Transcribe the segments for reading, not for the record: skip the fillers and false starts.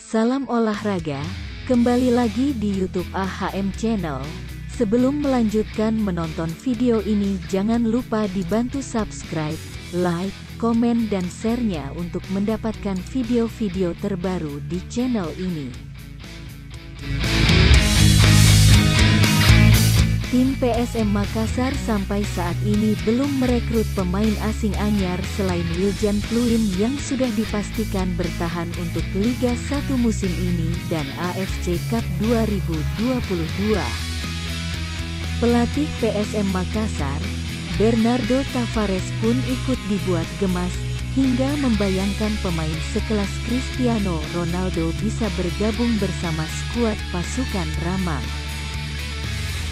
Salam olahraga, kembali lagi di YouTube AHM Channel. Sebelum melanjutkan menonton video ini, jangan lupa dibantu subscribe, like, komen dan share-nya untuk mendapatkan video-video terbaru di channel ini. Tim PSM Makassar sampai saat ini belum merekrut pemain asing anyar selain Wiljan Pluim yang sudah dipastikan bertahan untuk Liga 1 musim ini dan AFC Cup 2022. Pelatih PSM Makassar, Bernardo Tavares pun ikut dibuat gemas, hingga membayangkan pemain sekelas Cristiano Ronaldo bisa bergabung bersama skuad pasukan Ramang.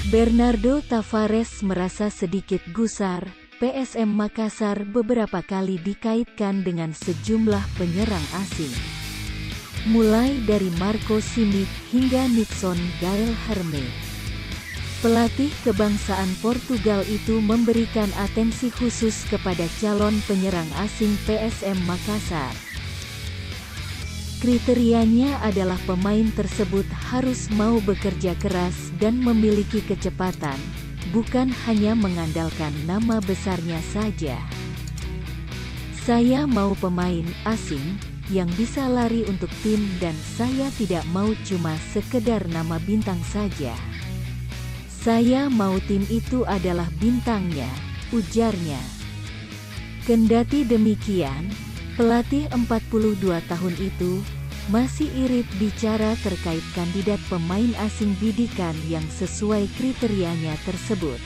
Bernardo Tavares merasa sedikit gusar. PSM Makassar beberapa kali dikaitkan dengan sejumlah penyerang asing, mulai dari Marco Simic hingga Nixon Gael Herme. Pelatih kebangsaan Portugal itu memberikan atensi khusus kepada calon penyerang asing PSM Makassar. Kriterianya adalah pemain tersebut harus mau bekerja keras dan memiliki kecepatan, bukan hanya mengandalkan nama besarnya saja. Saya mau pemain asing yang bisa lari untuk tim dan saya tidak mau cuma sekedar nama bintang saja. Saya mau tim itu adalah bintangnya, ujarnya. Kendati demikian, pelatih 42 tahun itu masih irit bicara terkait kandidat pemain asing bidikan yang sesuai kriterianya tersebut.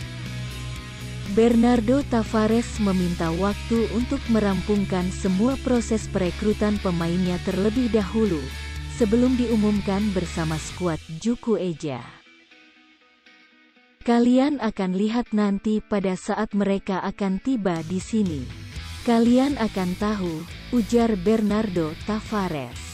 Bernardo Tavares meminta waktu untuk merampungkan semua proses perekrutan pemainnya terlebih dahulu, sebelum diumumkan bersama skuad Juku Eja. Kalian akan lihat nanti pada saat mereka akan tiba di sini. Kalian akan tahu, ujar Bernardo Tavares.